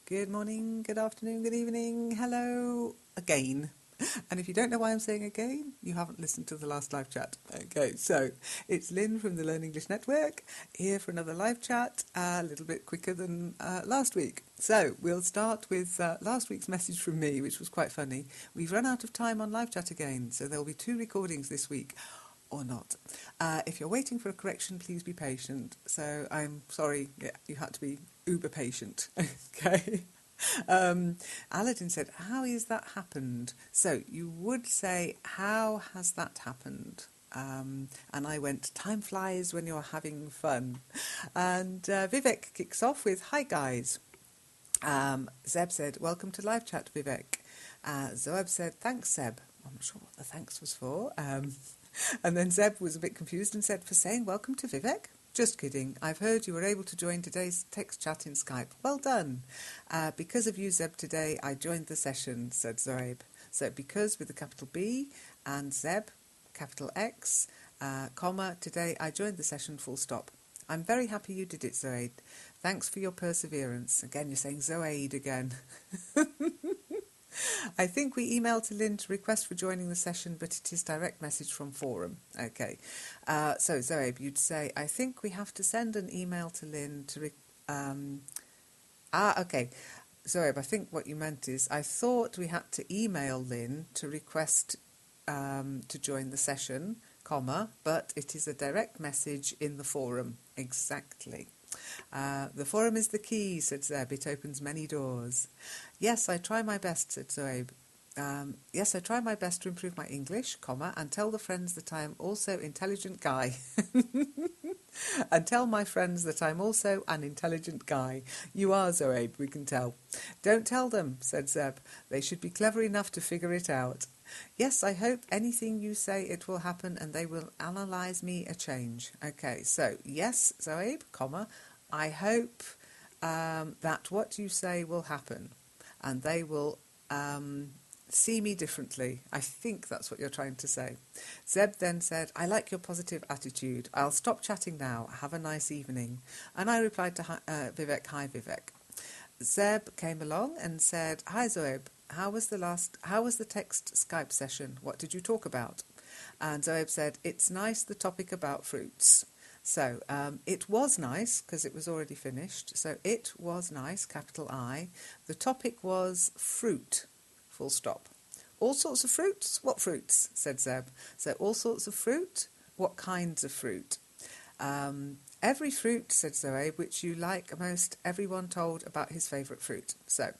Good morning, good afternoon, good evening, hello again. And if you don't know why I'm saying again, you haven't listened to the last live chat. Okay, so it's Lynn from the Learn English Network, here for another live chat, a little bit quicker than last week. So we'll start with last week's message from me, which was quite funny. We've run out of time on live chat again, so there'll be 2 recordings this week. Or not. If you're waiting for a correction, please be patient. So I'm sorry, you had to be uber patient. Okay. Aladdin said, how is that happened? So you would say, how has that happened? And I went, time flies when you're having fun. And Vivek kicks off with, hi guys. Zeb said, welcome to live chat, Vivek. Zoeb said, thanks, Zeb. I'm not sure what the thanks was for. And then Zeb was a bit confused and said, for saying welcome to Vivek? Just kidding. I've heard you were able to join today's text chat in Skype. Well done. Because of you, Zeb, today I joined the session, said Zoeb. So because with a capital B and Zeb, capital X, comma, today I joined the session, full stop. I'm very happy you did it, Zoed. Thanks for your perseverance. Again, you're saying Zoed again. I think we emailed to Lynn to request for joining the session, but it is direct message from forum. Okay. So, Zoeb, you'd say, I think we have to send an email to Lynn to... okay. Zoeb, I think what you meant is, I thought we had to email Lynn to request to join the session, comma, but it is a direct message in the forum. Exactly. The forum is the key, said Zeb. It opens many doors. Yes, I try my best, said Zoeb. Yes, I try my best to improve my English, comma, and tell the friends that I am also intelligent guy. And tell my friends that I'm also an intelligent guy. You are, Zoeb, we can tell. Don't tell them, said Zeb. They should be clever enough to figure it out. Yes, I hope anything you say it will happen and they will analyse me a change. Okay, so yes, Zoeb, comma, I hope that what you say will happen and they will see me differently. I think that's what you're trying to say. Zeb then said, I like your positive attitude. I'll stop chatting now. Have a nice evening. And I replied to Vivek, hi Vivek. Zeb came along and said, hi Zoeb, how was the text Skype session? What did you talk about? And Zoeb said, it's nice, the topic about fruits. So it was nice because it was already finished. So it was nice, capital I. The topic was fruit, full stop. All sorts of fruits? What fruits? Said Zeb. So all sorts of fruit? What kinds of fruit? Every fruit, said Zoe, which you like most, everyone told about his favourite fruit. So,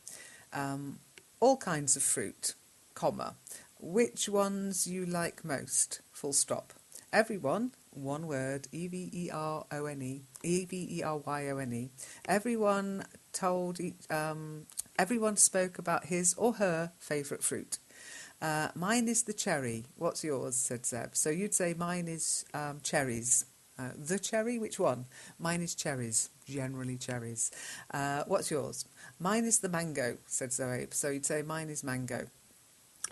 all kinds of fruit, comma, which ones you like most, full stop. Everyone, one word, E-V-E-R-O-N-E, E-V-E-R-Y-O-N-E. Everyone everyone spoke about his or her favourite fruit. Mine is the cherry. What's yours? Said Zeb. So you'd say mine is cherries. The cherry? Which one? Mine is cherries. Generally cherries. What's yours? Mine is the mango, said Zoe. So you'd say mine is mango.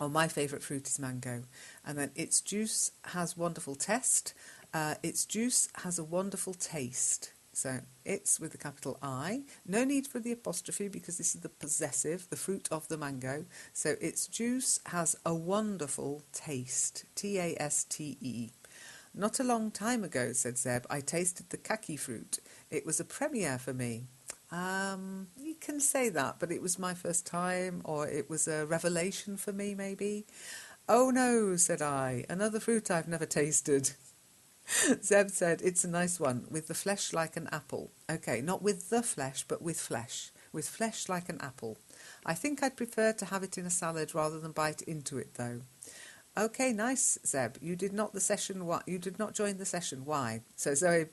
Or my favourite fruit is mango. And then its juice has wonderful taste. Its juice has a wonderful taste. So it's with a capital I. No need for the apostrophe because this is the possessive, the fruit of the mango. So its juice has a wonderful taste. T-A-S-T-E. Not a long time ago, said Zeb, I tasted the kaki fruit. It was a premiere for me. You can say that, but it was my first time, or it was a revelation for me, maybe. Oh no, said I, another fruit I've never tasted. Zeb said, it's a nice one, with the flesh like an apple. Okay, not with the flesh, but with flesh like an apple. I think I'd prefer to have it in a salad rather than bite into it, though. Okay, nice, Zeb. You did not join the session. Why? So Zoe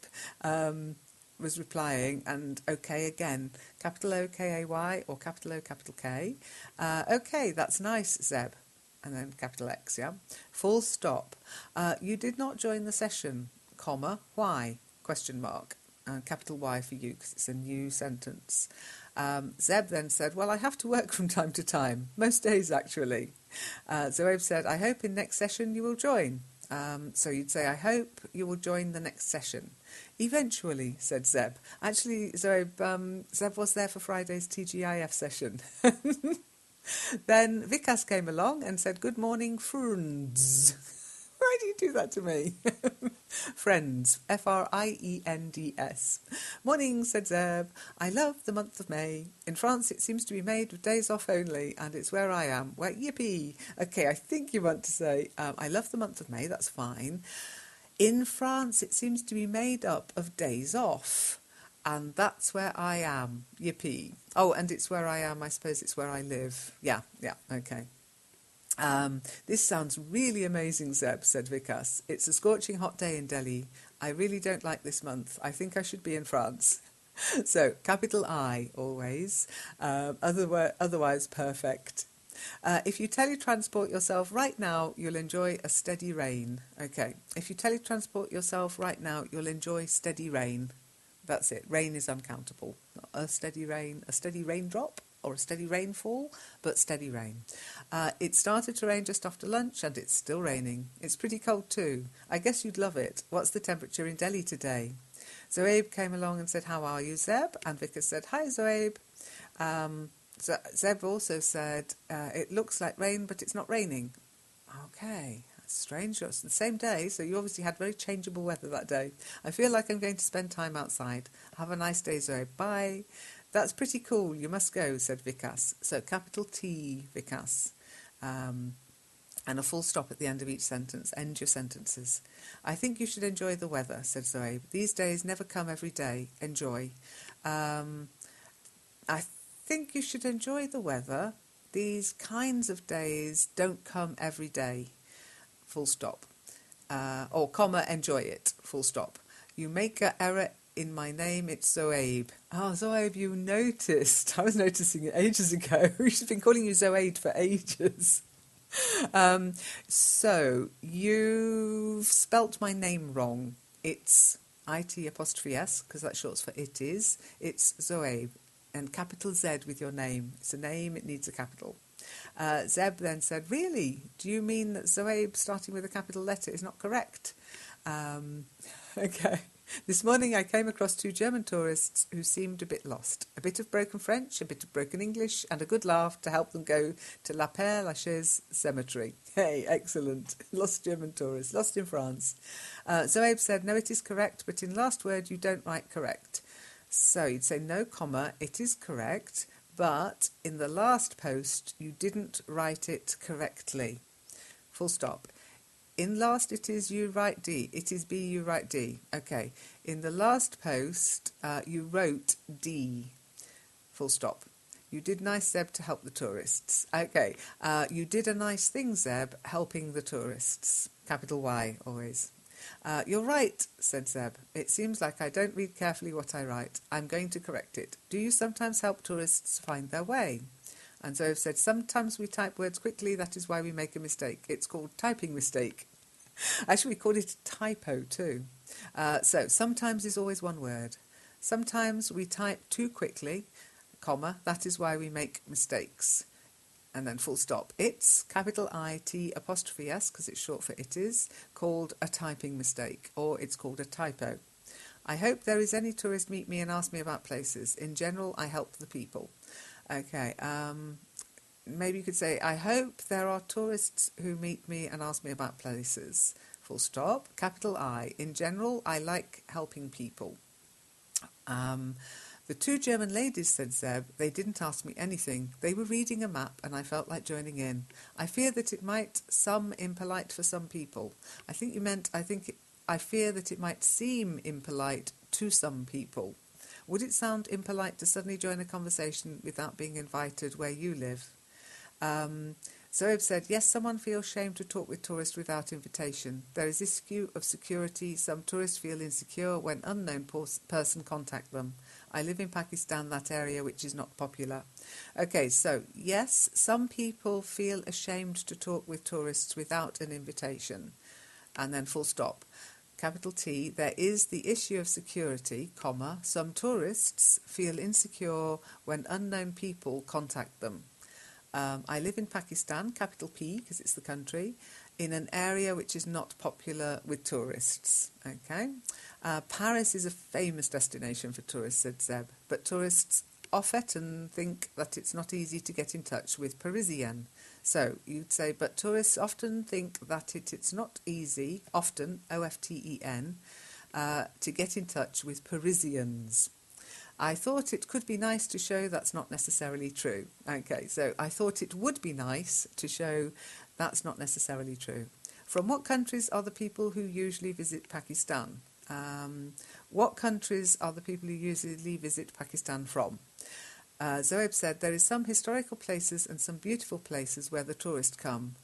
was replying, and okay again, capital O K A Y or capital O capital K. Okay, that's nice, Zeb. And then capital X, yeah. Full stop. You did not join the session, comma, why? Question mark. Capital Y for you because it's a new sentence. Zeb then said, well, I have to work from time to time. Most days, actually. Zoeb said, I hope in next session you will join. So you'd say, I hope you will join the next session. Eventually, said Zeb. Actually, Zeb was there for Friday's TGIF session. Then Vikas came along and said, good morning, friends. Why do you do that to me? Friends, Friends. Morning, said Zeb. I love the month of May. In France, it seems to be made with days off only, and it's where I am. Well, yippee. Okay, I think you want to say, I love the month of May, that's fine. In France, it seems to be made up of days off, and that's where I am. Yippee. Oh, and it's where I am, I suppose it's where I live. Yeah, okay. This sounds really amazing, Zeb, said Vikas. It's a scorching hot day in Delhi. I really don't like this month. I think I should be in France. So, capital I, always. Otherwise, perfect. If you teletransport yourself right now, you'll enjoy a steady rain. Okay. If you teletransport yourself right now, you'll enjoy steady rain. That's it. Rain is uncountable. Not a steady rain, a steady raindrop or a steady rainfall, but steady rain. It started to rain just after lunch and it's still raining. It's pretty cold too. I guess you'd love it. What's the temperature in Delhi today? Zoaib came along and said, how are you, Zeb? And Vikas said, hi, Zoaib. Zeb also said, it looks like rain, but it's not raining. Okay, that's strange. It's the same day, so you obviously had very changeable weather that day. I feel like I'm going to spend time outside. Have a nice day, Zoe. Bye. That's pretty cool. You must go, said Vikas. So capital T, Vikas. And a full stop at the end of each sentence. End your sentences. I think you should enjoy the weather, said Zoe. These days never come every day. Enjoy. I think you should enjoy the weather. These kinds of days don't come every day. Full stop. Or comma, enjoy it. Full stop. You make an error in my name, it's Zoaib. Oh, Zoaib, you noticed. I was noticing it ages ago. We've been calling you Zoaib for ages. So, you've spelt my name wrong. It's IT''S, because that's short for it is. It's Zoaib. And capital Z with your name. It's a name, it needs a capital. Zeb then said, really? Do you mean that Zoaib starting with a capital letter is not correct? Okay. This morning I came across 2 German tourists who seemed a bit lost. A bit of broken French, a bit of broken English, and a good laugh to help them go to La Père-Lachaise cemetery. Hey, excellent. Lost German tourists, lost in France. Zoaib said, no, it is correct, but in last word you don't write correct. So you'd say no comma, it is correct, but in the last post you didn't write it correctly. Full stop. In last it is you write D. It is B, you write D. Okay. In the last post you wrote D. Full stop. You did nice, Zeb, to help the tourists. Okay. You did a nice thing, Zeb, helping the tourists. Capital Y, always. You're right, said Zeb. It seems like I don't read carefully what I write. I'm going to correct it. Do you sometimes help tourists find their way? And Zoe said, sometimes we type words quickly, that is why we make a mistake. It's called typing mistake. Actually, we call it a typo too. So, sometimes is always one word. Sometimes we type too quickly, comma, that is why we make mistakes. And then full stop. It's, capital IT''S, because it's short for it is, called a typing mistake, or it's called a typo. I hope there is any tourist meet me and ask me about places. In general, I help the people. Okay, maybe you could say, I hope there are tourists who meet me and ask me about places. Full stop. Capital I. In general, I like helping people. The 2 German ladies, said Zeb, they didn't ask me anything. They were reading a map and I felt like joining in. I fear that it might some impolite for some people. I think you meant, I fear that it might seem impolite to some people. Would it sound impolite to suddenly join a conversation without being invited where you live? Zoeb said, yes, someone feels shame to talk with tourists without invitation. There is issue of security. Some tourists feel insecure when unknown person contact them. I live in Pakistan, that area which is not popular. Okay, so yes, some people feel ashamed to talk with tourists without an invitation. And then full stop. Capital T, there is the issue of security, comma, some tourists feel insecure when unknown people contact them. I live in Pakistan, capital P, because it's the country. in an area which is not popular with tourists. Okay, Paris is a famous destination for tourists, said Zeb, but tourists often think that it's not easy to get in touch with Parisian. So you'd say, but tourists often think that it's not easy, often, O-F-T-E-N, to get in touch with Parisians. I thought it could be nice to show that's not necessarily true. Okay, so I thought it would be nice to show that's not necessarily true. From what countries are the people who usually visit Pakistan? What countries are the people who usually visit Pakistan from? Zoeb said there is some historical places and some beautiful places where the tourists come.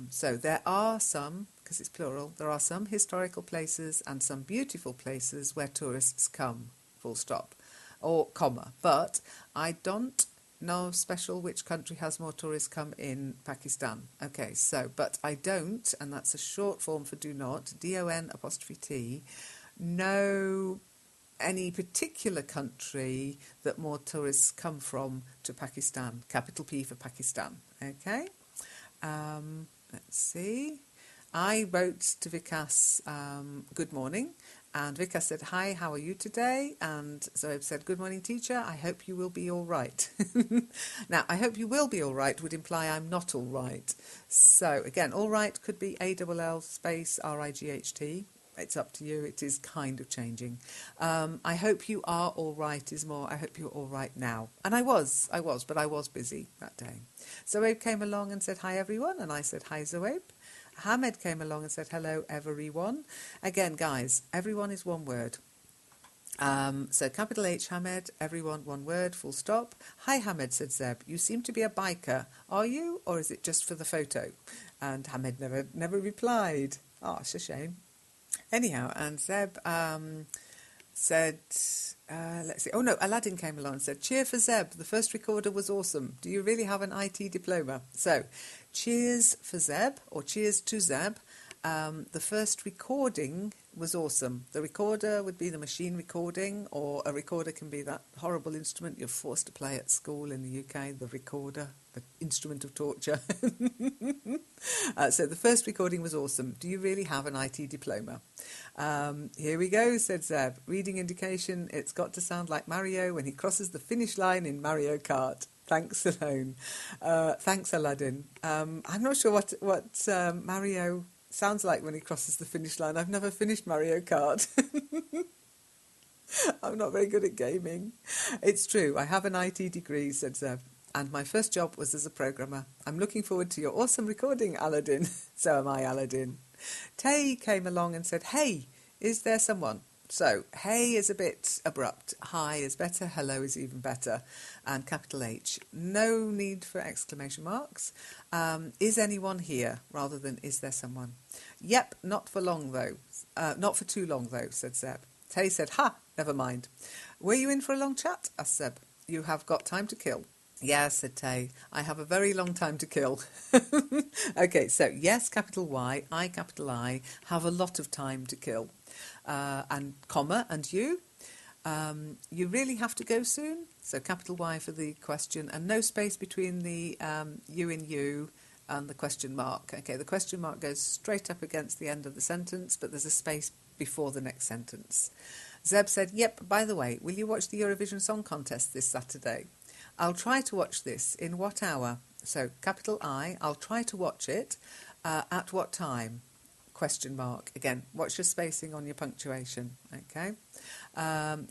So there are some, because it's plural, there are some historical places and some beautiful places where tourists come, full stop, or comma. But I don't know special which country has more tourists come in Pakistan. Okay, so, but I don't, and that's a short form for do not, D-O-N''T, know any particular country that more tourists come from to Pakistan, capital P for Pakistan. Okay, let's see. I wrote to Vikas, good morning, and Vikas said, hi, how are you today? And Zoeb said, good morning, teacher, I hope you will be all right. Now, I hope you will be all right would imply I'm not all right. So, again, all right could be A-L-L space R-I-G-H-T. It's up to you. It is kind of changing. I hope you are all right is more, I hope you're all right now. And I was, but I was busy that day. Zoeb came along and said, hi, everyone. And I said, hi, Zoeb. Hamed came along and said, hello, everyone. Again, guys, everyone is one word. So capital H, Hamed, everyone, one word, full stop. Hi, Hamed, said Zeb. You seem to be a biker. Are you, or is it just for the photo? And Hamed never replied. Oh, it's a shame. Anyhow, and Zeb said, let's see. Oh, no, Aladdin came along and said, cheer for Zeb. The first recorder was awesome. Do you really have an IT diploma? So, cheers for Zeb, or cheers to Zeb. The first recording was awesome. The recorder would be the machine recording, or a recorder can be that horrible instrument you're forced to play at school in the UK, the recorder, the instrument of torture. So the first recording was awesome. Do you really have an IT diploma? Here we go, said Zeb. Reading indication, it's got to sound like Mario when he crosses the finish line in Mario Kart. Thanks, Alone. Thanks, Aladdin. I'm not sure what Mario sounds like when he crosses the finish line. I've never finished Mario Kart. I'm not very good at gaming. It's true, I have an IT degree, said Zeb, and my first job was as a programmer. I'm looking forward to your awesome recording, Aladdin. So am I, Aladdin. Tay came along and said, hey, is there someone? So, hey is a bit abrupt. Hi is better. Hello is even better. And capital H. No need for exclamation marks. Is anyone here? Rather than is there someone? Yep, not for long though. Not for too long though, said Zeb. Tay said, ha, never mind. Were you in for a long chat? Asked Zeb. You have got time to kill. Yes, said Tay. I have a very long time to kill. Okay, so yes, capital Y, I, capital I, have a lot of time to kill. And comma, and you? You really have to go soon? So capital Y for the question, and no space between the you in you and the question mark. Okay, the question mark goes straight up against the end of the sentence, but there's a space before the next sentence. Zeb said, yep, by the way, will you watch the Eurovision Song Contest this Saturday? I'll try to watch this. In what hour? So capital I, I'll try to watch it. At what time? Question mark. Again, watch your spacing on your punctuation. Okay.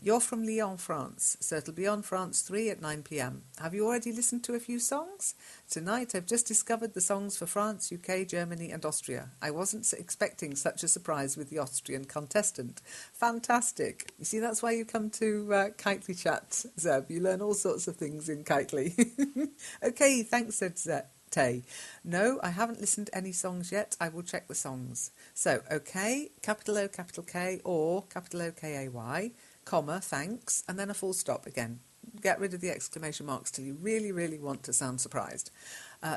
You're from Lyon, France, so it'll be on France 3 at 9 p.m. Have you already listened to a few songs? Tonight I've just discovered the songs for France, UK, Germany and Austria. I wasn't expecting such a surprise with the Austrian contestant. Fantastic. You see, that's why you come to Kitely Chat, Zeb. You learn all sorts of things in Kitely. Okay, thanks, said Zeb. Tay. No, I haven't listened to any songs yet. I will check the songs. So, okay, capital O, capital K, or capital O, K-A-Y, comma, thanks, and then a full stop again. Get rid of the exclamation marks till you really, really want to sound surprised.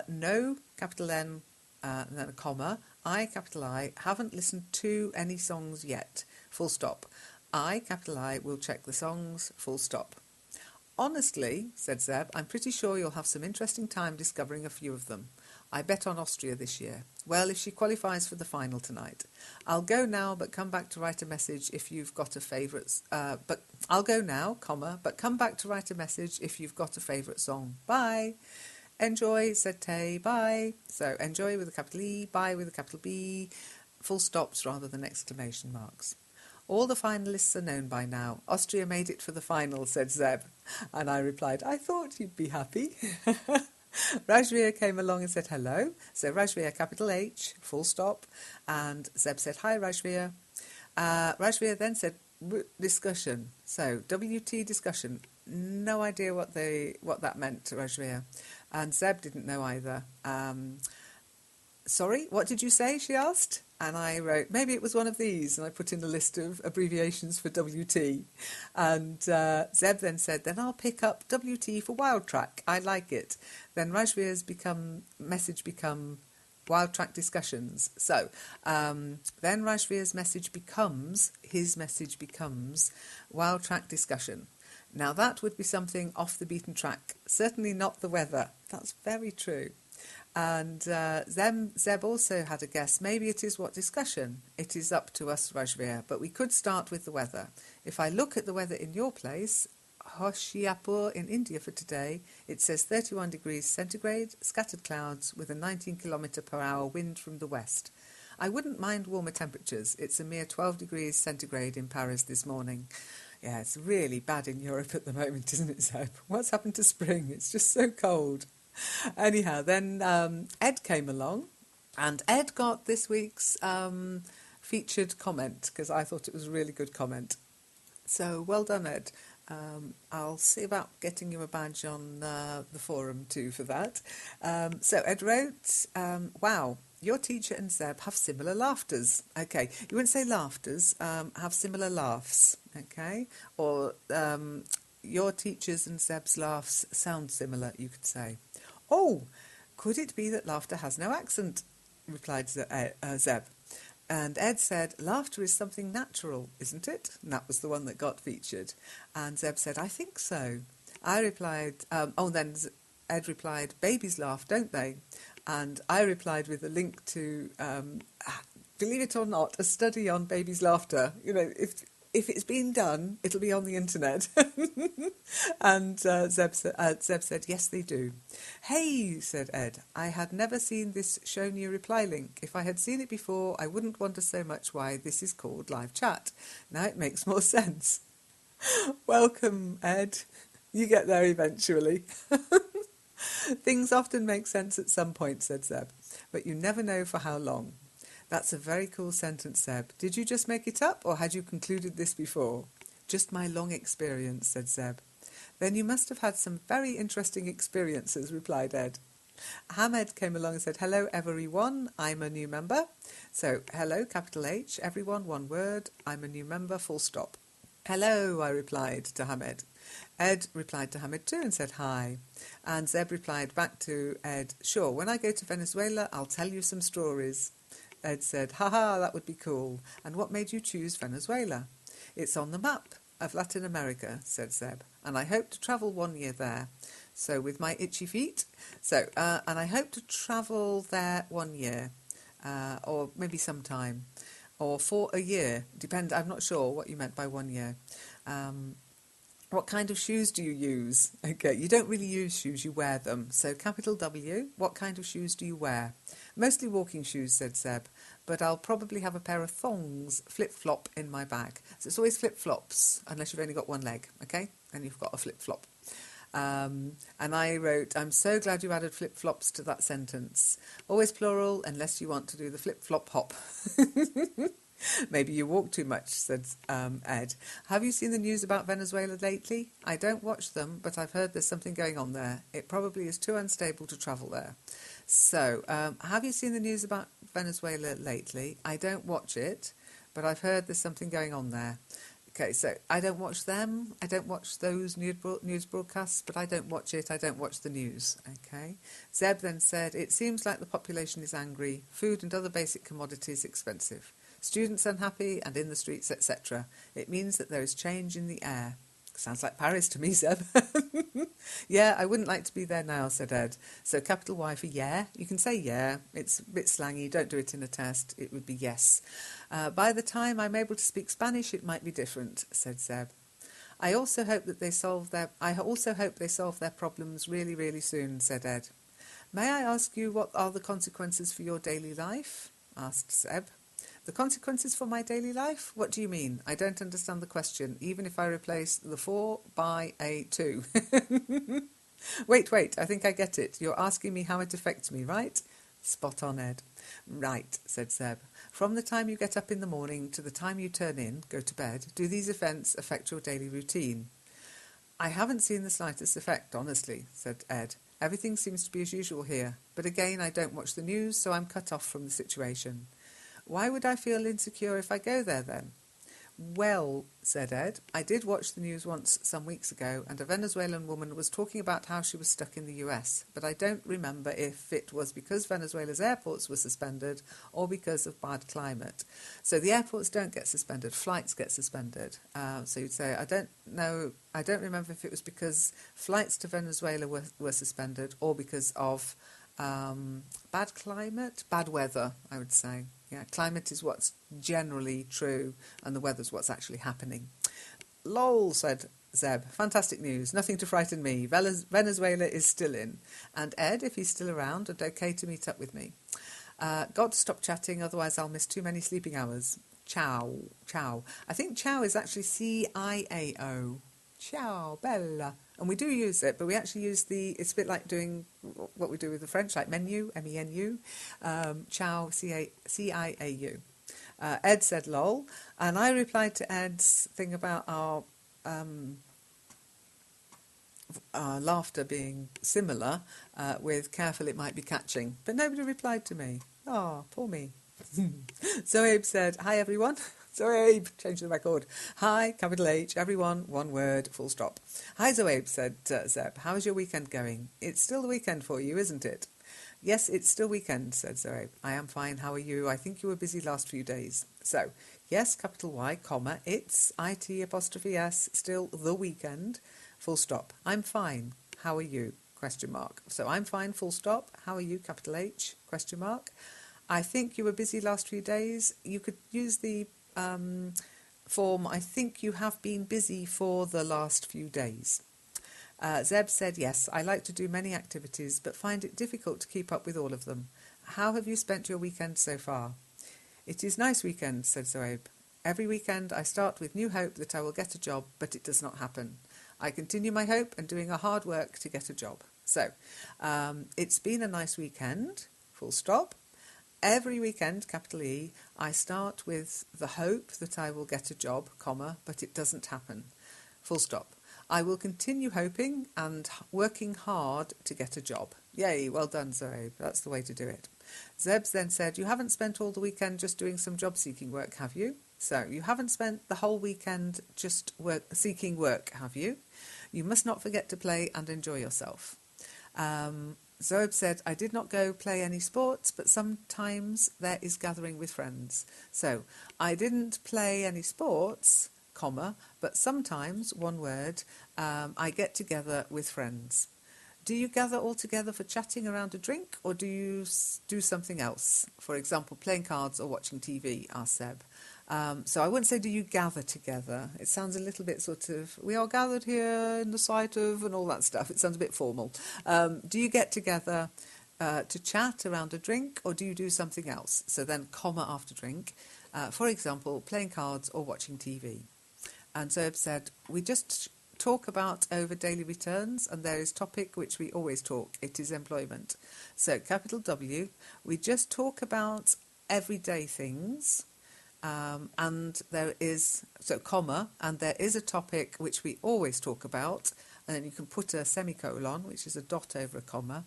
No, capital N, and then a comma. I, capital I, haven't listened to any songs yet. Full stop. I, capital I, will check the songs. Full stop. Honestly, said Zeb, I'm pretty sure you'll have some interesting time discovering a few of them. I bet on Austria this year. Well, if she qualifies for the final tonight. I'll go now, but come back to write a message if you've got a favourite... but I'll go now, but come back to write a message if you've got a favourite song. Bye. Enjoy, said Tay. Bye. So enjoy with a capital E, bye with a capital B, full stops rather than exclamation marks. All the finalists are known by now. Austria made it for the final, said Zeb. And I replied, I thought you'd be happy. Rajveer came along and said hello. So Rajveer, capital H, full stop. And Zeb said, hi, Rajveer. Rajveer then said, discussion. So WT discussion. No idea what that meant to Rajveer. And Zeb didn't know either. Sorry, what did you say, she asked? And I wrote, maybe it was one of these. And I put in a list of abbreviations for WT. And Zeb then said, then I'll pick up WT for Wild Track. I like it. Then Rajveer's message become Wild Track discussions. So then Rajveer's his message becomes Wild Track discussion. Now that would be something off the beaten track. Certainly not the weather. That's very true. And Zeb also had a guess. Maybe it is what discussion? It is up to us, Rajveer. But we could start with the weather. If I look at the weather in your place, Hoshiarpur in India for today, it says 31 degrees centigrade, scattered clouds with a 19 km per hour wind from the west. I wouldn't mind warmer temperatures. It's a mere 12 degrees centigrade in Paris this morning. Yeah, it's really bad in Europe at the moment, isn't it, Zeb? What's happened to spring? It's just so cold. Anyhow, then Ed came along, and Ed got this week's featured comment, because I thought it was a really good comment. So well done, Ed. I'll see about getting you a badge on the forum too for that. So Ed wrote, wow, your teacher and Zeb have similar laughters. Okay, you wouldn't say laughters, have similar laughs, okay? Or your teacher's and Zeb's laughs sound similar, you could say. Oh, could it be that laughter has no accent? Replied Zeb. And Ed said, laughter is something natural, isn't it? And that was the one that got featured. And Zeb said, I think so. I replied, then Ed replied, babies laugh, don't they? And I replied with a link to, believe it or not, a study on babies' laughter. You know, if it's been done, it'll be on the internet. And Zeb said, yes, they do. Hey, said Ed, I had never seen this shown you reply link. If I had seen it before, I wouldn't wonder so much why this is called live chat. Now it makes more sense. Welcome, Ed. You get there eventually. Things often make sense at some point, said Zeb, but you never know for how long. That's a very cool sentence, Zeb. Did you just make it up, or had you concluded this before? Just my long experience, said Zeb. Then you must have had some very interesting experiences, replied Ed. Hamed came along and said, hello, everyone, I'm a new member. So, hello, capital H, everyone, one word, I'm a new member, full stop. Hello, I replied to Hamed. Ed replied to Hamed too and said hi. And Zeb replied back to Ed, sure, when I go to Venezuela, I'll tell you some stories. Ed said, haha, that would be cool. And what made you choose Venezuela? It's on the map of Latin America, said Zeb, and I hope to travel 1 year there. So with my itchy feet. And I hope to travel there 1 year, or maybe sometime, or for a year. I'm not sure what you meant by 1 year. What kind of shoes do you use? Okay, you don't really use shoes, you wear them. So capital W, what kind of shoes do you wear? Mostly walking shoes, said Zeb, but I'll probably have a pair of thongs, flip-flop, in my bag. So it's always flip-flops, unless you've only got one leg, okay? And you've got a flip-flop. And I wrote, I'm so glad you added flip-flops to that sentence. Always plural, unless you want to do the flip-flop hop. Maybe you walk too much, said Ed. Have you seen the news about Venezuela lately? I don't watch them, but I've heard there's something going on there. It probably is too unstable to travel there. So, have you seen the news about Venezuela lately? I don't watch it, but I've heard there's something going on there. Okay, so I don't watch them. I don't watch those news broadcasts, but I don't watch it. I don't watch the news. Okay. Zeb then said, it seems like the population is angry. Food and other basic commodities expensive. Students unhappy and in the streets, etc. It means that there is change in the air. Sounds like Paris to me, Zeb. Yeah, I wouldn't like to be there now, said Ed. So capital Y for yeah. You can say yeah. It's a bit slangy. Don't do it in a test. It would be yes. By the time I'm able to speak Spanish, it might be different, said Zeb. I also hope they solve their problems really, really soon, said Ed. May I ask you what are the consequences for your daily life? Asked Zeb. The consequences for my daily life? What do you mean? I don't understand the question, even if I replace the 4 by a 2. Wait, I think I get it. You're asking me how it affects me, right? Spot on, Ed. Right, said Zeb. From the time you get up in the morning to the time you turn in, go to bed, do these events affect your daily routine? I haven't seen the slightest effect, honestly, said Ed. Everything seems to be as usual here, but again I don't watch the news, so I'm cut off from the situation. Why would I feel insecure if I go there then? Well, said Ed, I did watch the news once some weeks ago, and a Venezuelan woman was talking about how she was stuck in the US, but I don't remember if it was because Venezuela's airports were suspended or because of bad climate. So the airports don't get suspended, flights get suspended. So you'd say, I don't remember if it was because flights to Venezuela were suspended or because of bad climate, bad weather, I would say. Yeah, climate is what's generally true, and the weather's what's actually happening. Lol, said Zeb. Fantastic news. Nothing to frighten me. Venezuela is still in. And Ed, if he's still around, and okay to meet up with me. Got to stop chatting, otherwise I'll miss too many sleeping hours. Ciao. I think ciao is actually C-I-A-O. Ciao, Bella. And we do use it, but we actually use it's a bit like doing what we do with the French, like menu, M-E-N-U. Ciao, C-I-A-U. Ed said lol, and I replied to Ed's thing about our laughter being similar, with careful it might be catching. But nobody replied to me. Oh, poor me. Zoeb said, hi everyone. Zoeb, change the record. Hi, capital H, everyone, one word, full stop. Hi Zoeb, said Zeb. How is your weekend going? It's still the weekend for you, isn't it? Yes, it's still weekend, said Zoeb. I am fine, how are you? I think you were busy last few days. So, yes, capital Y, comma, it's, IT apostrophe S, still the weekend, full stop. I'm fine, how are you? Question mark. So I'm fine, full stop. How are you? Capital H, question mark. I think you were busy last few days. You could use the form, I think you have been busy for the last few days. Zeb said, yes, I like to do many activities, but find it difficult to keep up with all of them. How have you spent your weekend so far? It is nice weekend, said Zoeb. Every weekend I start with new hope that I will get a job, but it does not happen. I continue my hope and doing a hard work to get a job. So, it's been a nice weekend, full stop. Every weekend, capital E, I start with the hope that I will get a job, comma, but it doesn't happen, full stop. I will continue hoping and working hard to get a job. Yay, well done, Zoeb. That's the way to do it. Zebs then said, you haven't spent all the weekend just doing some job-seeking work, have you? So, you haven't spent the whole weekend just seeking work, have you? You must not forget to play and enjoy yourself. Zoeb said, I did not go play any sports, but sometimes there is gathering with friends. So, I didn't play any sports, comma, but sometimes, one word, I get together with friends. Do you gather all together for chatting around a drink, or do you do something else? For example, playing cards or watching TV, asked Zeb. So I wouldn't say do you gather together. It sounds a little bit sort of, we are gathered here in the sight of, and all that stuff. It sounds a bit formal. Do you get together to chat around a drink, or do you do something else? So then comma after drink. For example, playing cards or watching TV. And Zeb said, we just talk about over daily returns, and there is topic which we always talk. It is employment. So capital W, we just talk about everyday things. And there is, so comma, and there is a topic which we always talk about, and then you can put a semicolon, which is a dot over a comma.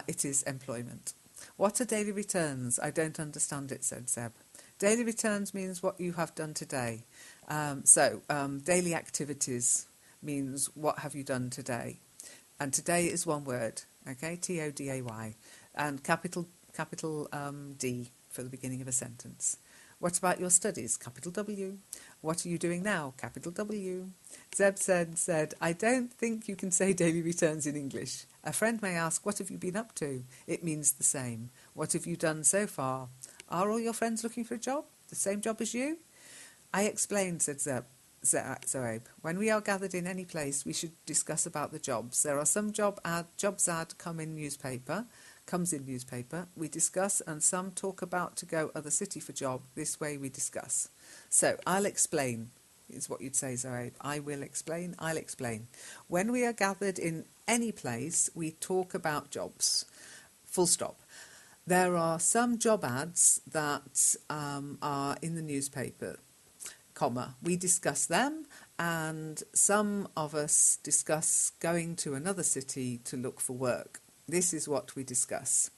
It is employment. What are daily returns? I don't understand it, said Zeb. Daily returns means what you have done today. Daily activities means what have you done today. And today is one word, okay, T-O-D-A-Y, and capital D for the beginning of a sentence. What about your studies? Capital W. What are you doing now? Capital W. Zeb said, I don't think you can say daily returns in English. A friend may ask, what have you been up to? It means the same. What have you done so far? Are all your friends looking for a job? The same job as you? I explained, said Zoeb. When we are gathered in any place, we should discuss about the jobs. There are some jobs ad comes in newspaper. We discuss, and some talk about to go other city for job. This way we discuss. So I'll explain, is what you'd say, Zoeb. I will explain, I'll explain. When we are gathered in any place, we talk about jobs. Full stop. There are some job ads that are in the newspaper, comma. We discuss them, and some of us discuss going to another city to look for work. This is what we discuss.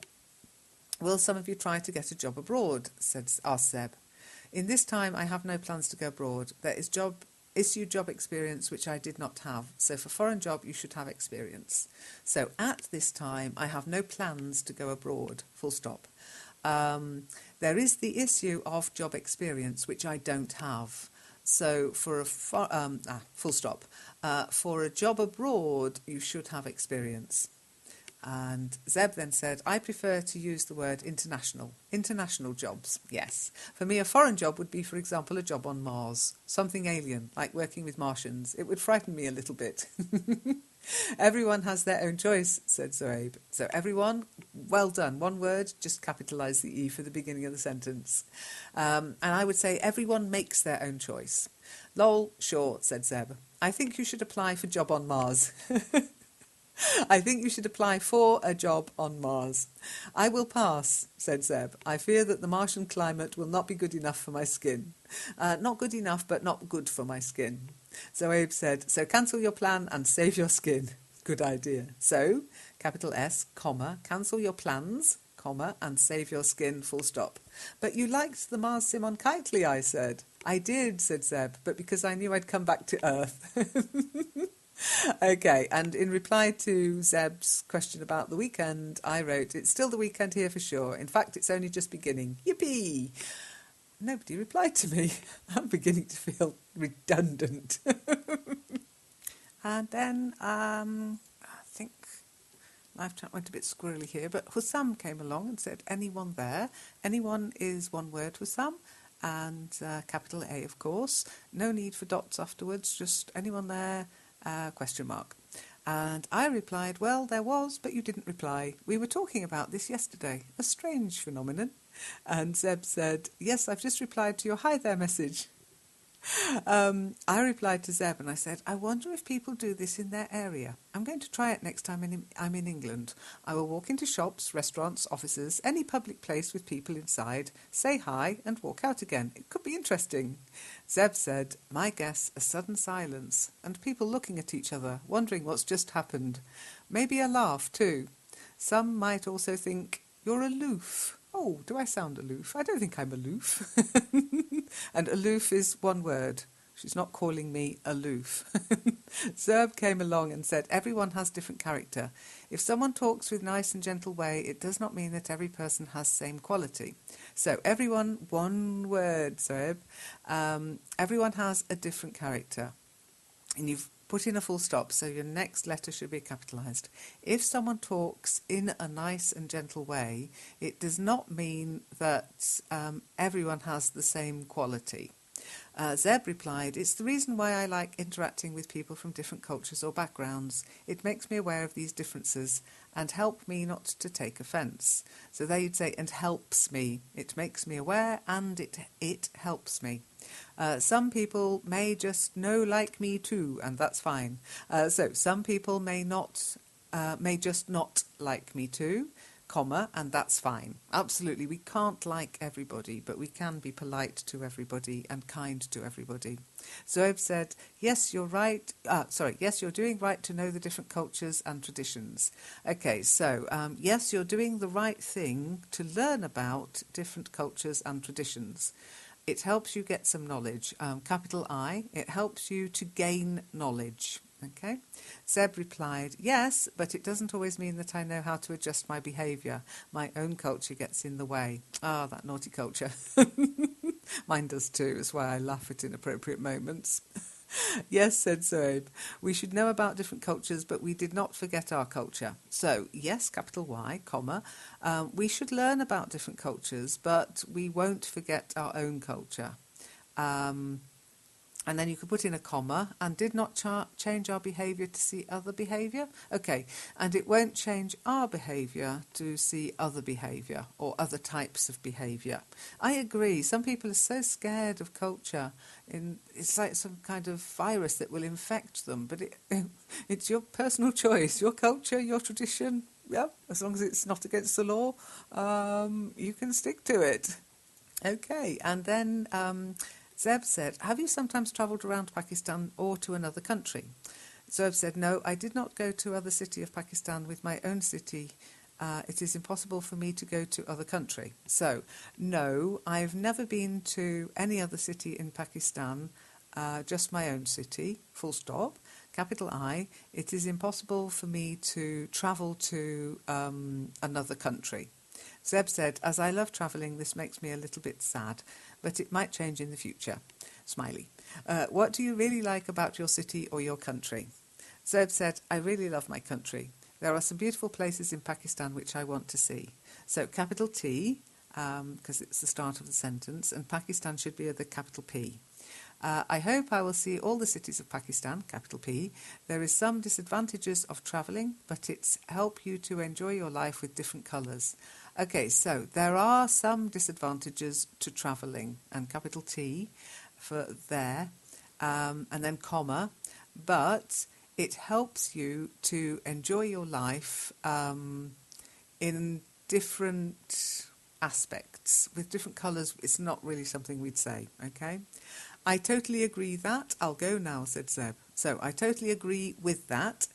Will some of you try to get a job abroad? Asked Zeb. In this time I have no plans to go abroad. There is job experience which I did not have. So for foreign job you should have experience. So at this time I have no plans to go abroad. Full stop. There is the issue of job experience which I don't have. So for full stop. For a job abroad you should have experience. And Zeb then said, I prefer to use the word international. International jobs, yes. For me, a foreign job would be, for example, a job on Mars. Something alien, like working with Martians. It would frighten me a little bit. Everyone has their own choice, said Zoeb. So everyone, well done. One word, just capitalise the E for the beginning of the sentence. And I would say everyone makes their own choice. Lol, sure, said Zeb. I think you should apply for job on Mars. I think you should apply for a job on Mars. I will pass, said Zeb. I fear that the Martian climate will not be good enough for my skin. Not good enough, but not good for my skin. Zoeb said, so cancel your plan and save your skin. Good idea. So, capital S, comma, cancel your plans, comma, and save your skin, full stop. But you liked the Mars sim on Kitely, I said. I did, said Zeb, but because I knew I'd come back to Earth. Okay, and in reply to Zeb's question about the weekend, I wrote, it's still the weekend here for sure. In fact, it's only just beginning. Yippee! Nobody replied to me. I'm beginning to feel redundant. And then, I think Live Chat went a bit squirrely here, but Hussam came along and said, anyone there? Anyone is one word, Hussam. And capital A, of course. No need for dots afterwards, just anyone there. Question mark. And I replied, well, there was, but you didn't reply. We were talking about this yesterday. A strange phenomenon. And Zeb said, yes, I've just replied to your hi there message. I replied to Zeb and I said, I wonder if people do this in their area. I'm going to try it next time I'm in England. I will walk into shops, restaurants, offices, any public place with people inside, say hi and walk out again. It could be interesting. Zeb said, my guess, a sudden silence and people looking at each other, wondering what's just happened. Maybe a laugh too. Some might also think, you're aloof. Oh, do I sound aloof? I don't think I'm aloof. And aloof is one word. She's not calling me aloof. Zeb came along and said, everyone has different character. If someone talks with nice and gentle way, it does not mean that every person has same quality. So everyone, one word, Zeb. Everyone has a different character. And you've put in a full stop, so your next letter should be capitalised. If someone talks in a nice and gentle way, it does not mean that everyone has the same quality. Zeb replied, it's the reason why I like interacting with people from different cultures or backgrounds. It makes me aware of these differences and help me not to take offence. So there you'd say, and helps me. It makes me aware and it helps me. Some people may just know like me too, and that's fine. So some people may just not like me too, comma, and that's fine. Absolutely, we can't like everybody, but we can be polite to everybody and kind to everybody. Zoeb said, yes, you're right. Yes, you're doing right to know the different cultures and traditions. Okay, so yes, you're doing the right thing to learn about different cultures and traditions. It helps you get some knowledge. Capital I, it helps you to gain knowledge. Okay. Zeb replied, yes, but it doesn't always mean that I know how to adjust my behaviour. My own culture gets in the way. Ah, that naughty culture. Mine does too. That's why I laugh at inappropriate moments. Yes, said Zoeb. We should know about different cultures, but we did not forget our culture. So, yes, capital Y, comma. We should learn about different cultures, but we won't forget our own culture. And then you could put in a comma, and did not change our behaviour to see other behaviour. Okay, and it won't change our behaviour to see other behaviour or other types of behaviour. I agree. Some people are so scared of culture. It's like some kind of virus that will infect them, but it's your personal choice, your culture, your tradition. Yeah, as long as it's not against the law, you can stick to it. Okay, and then Zeb said, have you sometimes travelled around Pakistan or to another country? Zeb said, no, I did not go to other city of Pakistan with my own city. It is impossible for me to go to other country. So, no, I've never been to any other city in Pakistan, just my own city, full stop. Capital I, it is impossible for me to travel to another country. Zeb said, as I love travelling, this makes me a little bit sad, but it might change in the future. Smiley. What do you really like about your city or your country? Zeb said, I really love my country. There are some beautiful places in Pakistan which I want to see. So capital T, because it's the start of the sentence, and Pakistan should be the capital P. I hope I will see all the cities of Pakistan, capital P. There is some disadvantages of travelling, but it's help you to enjoy your life with different colours. Okay, so there are some disadvantages to travelling, and capital T for there, and then comma, but it helps you to enjoy your life in different aspects. With different colours, it's not really something we'd say, okay? I totally agree that. I'll go now, said Zeb. So I totally agree with that.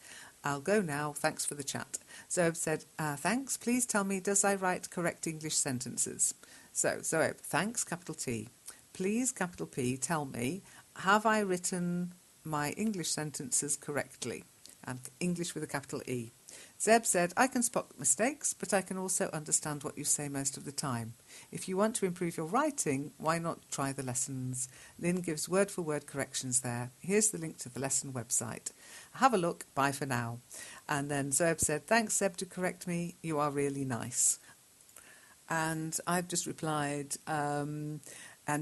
I'll go now. Thanks for the chat. Zeb said, thanks. Please tell me, does I write correct English sentences? So, Zeb, thanks, capital T. Please, capital P, tell me, have I written my English sentences correctly? And English with a capital E. Zeb said, I can spot mistakes, but I can also understand what you say most of the time. If you want to improve your writing, why not try the lessons? Lynn gives word-for-word corrections there. Here's the link to the lesson website. Have a look. Bye for now. And then Zeb said, thanks, Zeb, to correct me. You are really nice. And I've just replied, and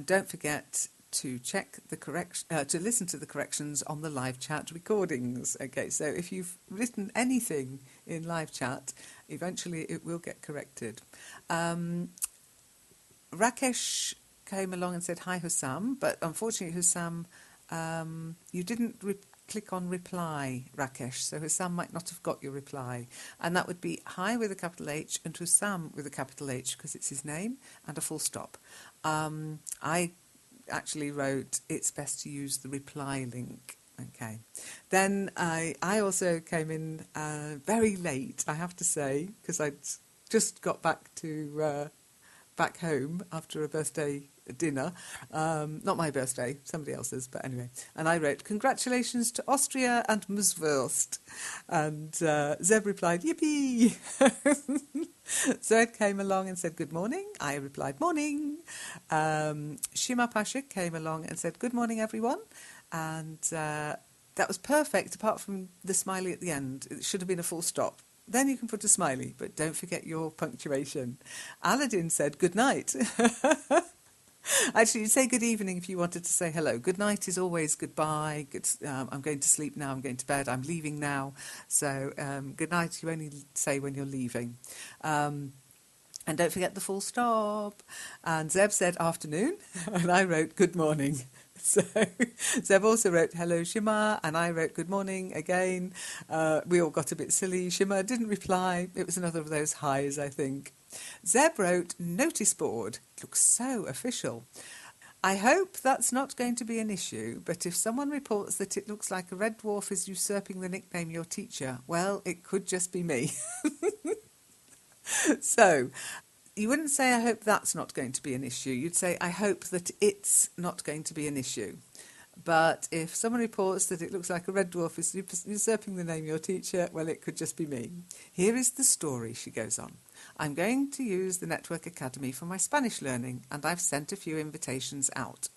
don't forget to check the to listen to the corrections on the live chat recordings. Okay, so if you've written anything in live chat, eventually it will get corrected. Rakesh came along and said, hi, Hussam, but unfortunately, Hussam, you didn't click on reply, Rakesh, so Hussam might not have got your reply. And that would be hi with a capital H and Hussam with a capital H, because it's his name, and a full stop. I actually wrote, it's best to use the reply link. Okay. Then I also came in very late, I have to say, because I'd just got back home after a birthday dinner. Not my birthday, somebody else's, but anyway. And I wrote, congratulations to Austria and Muswurst. And Zeb replied, yippee! Zed came along and said, good morning. I replied, morning. Shima Pasha came along and said, good morning, everyone. And that was perfect, apart from the smiley at the end. It should have been a full stop. Then you can put a smiley, but don't forget your punctuation. Aladdin said, good night. Actually, you'd say good evening if you wanted to say hello. Good night is always goodbye. I'm going to sleep now. I'm going to bed. I'm leaving now. So good night you only say when you're leaving. And don't forget the full stop. And Zeb said afternoon, and I wrote good morning. So Zeb also wrote hello Shima, and I wrote good morning again. We all got a bit silly. Shima didn't reply. It was another of those highs, I think. Zeb wrote notice board. It looks so official. I hope that's not going to be an issue, but if someone reports that it looks like a red dwarf is usurping the nickname your teacher, well, it could just be me. So you wouldn't say, I hope that's not going to be an issue. You'd say, I hope that it's not going to be an issue. But if someone reports that it looks like a red dwarf is usurping the name of your teacher, well, it could just be me. Here is the story, she goes on. I'm going to use the Network Academy for my Spanish learning, and I've sent a few invitations out.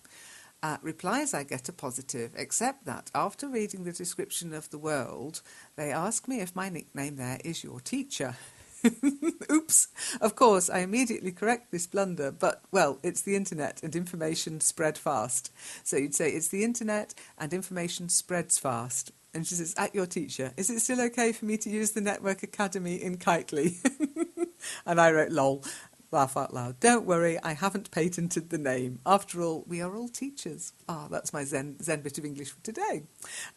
Replies I get are positive, except that after reading the description of the world, they ask me if my nickname there is your teacher. Oops. Of course, I immediately correct this blunder, but, well, it's the internet and information spread fast. So you'd say it's the internet and information spreads fast. And she says, at your teacher, is it still okay for me to use the Network Academy in Kitely? And I wrote, lol. Laugh out loud. Don't worry, I haven't patented the name. After all, we are all teachers. That's my Zen bit of English for today.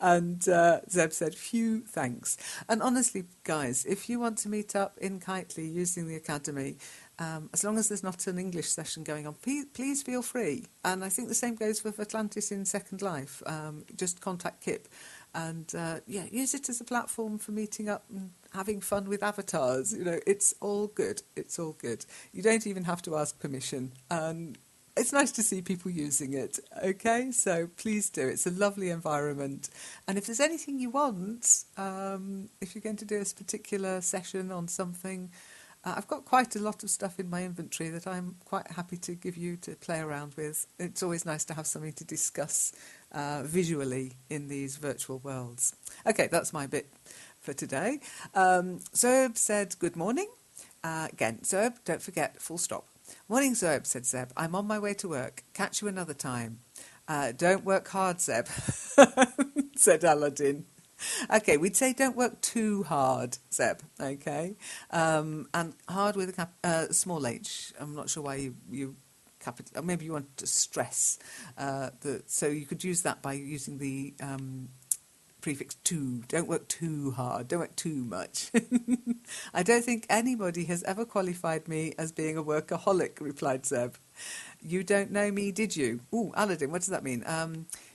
And Zeb said, phew, thanks. And honestly, guys, if you want to meet up in Kitely using the Academy, as long as there's not an English session going on, please feel free. And I think the same goes for Atlantis in Second Life. Just contact Kip. And use it as a platform for meeting up and having fun with avatars. You know, it's all good. It's all good. You don't even have to ask permission. And it's nice to see people using it. Okay, so please do. It's a lovely environment. And if there's anything you want, if you're going to do a particular session on something, I've got quite a lot of stuff in my inventory that I'm quite happy to give you to play around with. It's always nice to have something to discuss visually in these virtual worlds. Okay, that's my bit for today. Zoeb said, good morning. Again, Zoeb, don't forget, full stop. Morning, Zoeb, said Zeb. I'm on my way to work. Catch you another time. Don't work hard, Zeb, said Aladdin. Okay, we'd say don't work too hard, Zeb, okay? And hard with a small h. I'm not sure why you capital, maybe you want to stress. So you could use that by using the prefix to. Don't work too hard, don't work too much. I don't think anybody has ever qualified me as being a workaholic, replied Zeb. You don't know me, did you? Ooh, Aladdin, what does that mean?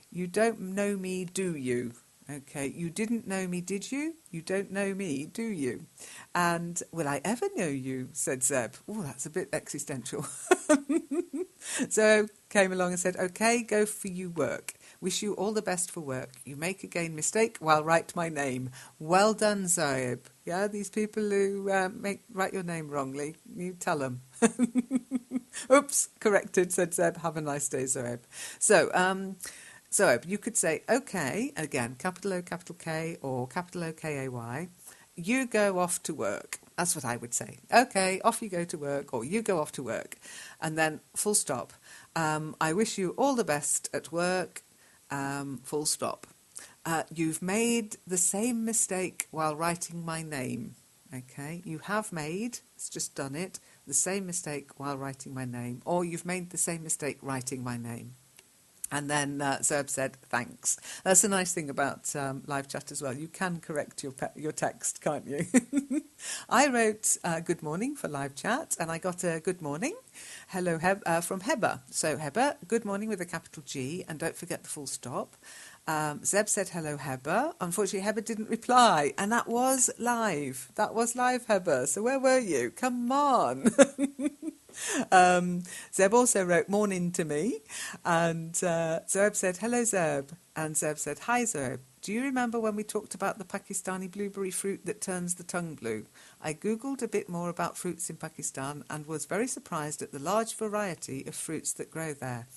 You don't know me, do you? Okay, you didn't know me, did you? You don't know me, do you? And will I ever know you, said Zeb. Oh, that's a bit existential. So came along and said, okay, go for you work. Wish you all the best for work. You make again mistake while write my name. Well done, Zoeb. Yeah, these people who write your name wrongly, you tell them. Oops, corrected, said Zeb. Have a nice day, Zoeb. So, Zoeb, you could say, okay, again, capital O, capital K, or capital O-K-A-Y, you go off to work. That's what I would say. Okay, off you go to work, or you go off to work. And then full stop. I wish you all the best at work, full stop. You've made the same mistake while writing my name. Okay, you have made, it's just done it, the same mistake while writing my name. Or you've made the same mistake writing my name. And then Zeb said, thanks. That's a nice thing about live chat as well. You can correct your text, can't you? I wrote good morning for live chat, and I got a good morning. Hello from Heba. So Heba, good morning with a capital G, and don't forget the full stop. Zeb said, hello, Heba. Unfortunately, Heba didn't reply, and that was live. That was live, Heba. So where were you? Come on. Zeb also wrote morning to me, and Zeb said, hello, Zeb. And Zeb said, hi, Zeb. Do you remember when we talked about the Pakistani blueberry fruit that turns the tongue blue? I googled a bit more about fruits in Pakistan and was very surprised at the large variety of fruits that grow there.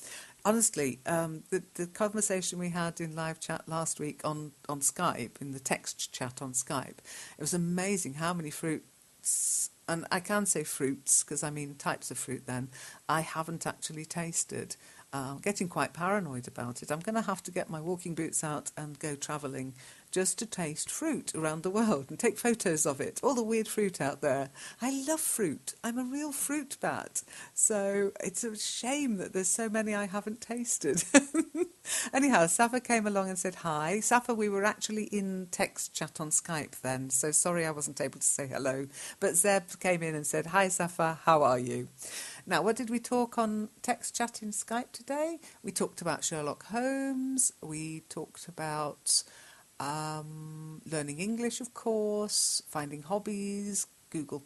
Honestly, the conversation we had in live chat last week on Skype, in the text chat on Skype, it was amazing how many fruits, and I can say fruits because I mean types of fruit then, I haven't actually tasted. I'm getting quite paranoid about it. I'm going to have to get my walking boots out and go travelling just to taste fruit around the world and take photos of it, all the weird fruit out there. I love fruit. I'm a real fruit bat. So it's a shame that there's so many I haven't tasted. Anyhow, Safa came along and said hi. Safa, we were actually in text chat on Skype then, so sorry I wasn't able to say hello. But Zeb came in and said, hi Safa, how are you? Now, what did we talk on text chat in Skype today? We talked about Sherlock Holmes. We talked about learning English, of course, finding hobbies, Google+,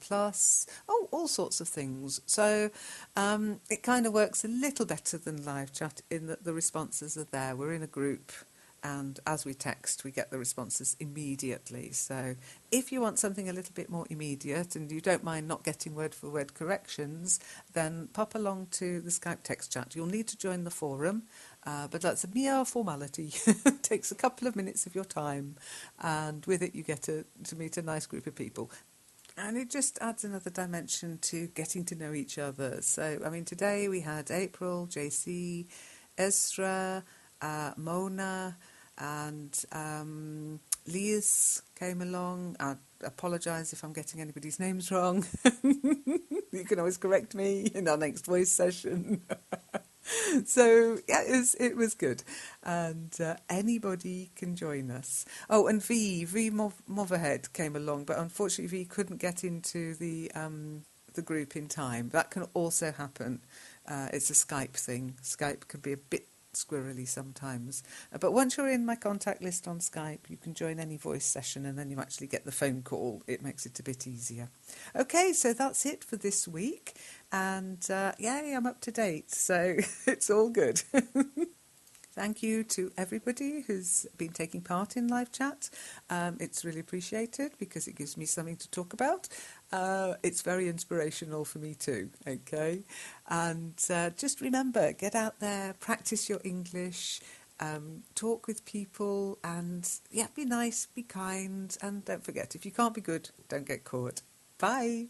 all sorts of things. So it kind of works a little better than live chat in that the responses are there. We're in a group. and as we text, we get the responses immediately. So if you want something a little bit more immediate and you don't mind not getting word-for-word corrections, then pop along to the Skype text chat. You'll need to join the forum, but that's a mere formality. It takes a couple of minutes of your time, and with it you get to meet a nice group of people. And it just adds another dimension to getting to know each other. So, I mean, today we had April, JC, Ezra, Mona, and Liz came along. I apologise if I'm getting anybody's names wrong. You can always correct me in our next voice session. So yeah, it was good, and anybody can join us. Oh, and V Motherhead came along, but unfortunately V couldn't get into the group in time. That can also happen. It's a Skype thing. Skype can be a bit squirrely sometimes, but once you're in my contact list on Skype, you can join any voice session, and then you actually get the phone call. It makes it a bit easier. Okay, so that's it for this week, and yay, I'm up to date, so it's all good. Thank you to everybody who's been taking part in live chat. It's really appreciated because it gives me something to talk about. It's very inspirational for me too, okay? And just remember, get out there, practice your English, talk with people, and yeah, be nice, be kind, and don't forget, if you can't be good, don't get caught. Bye.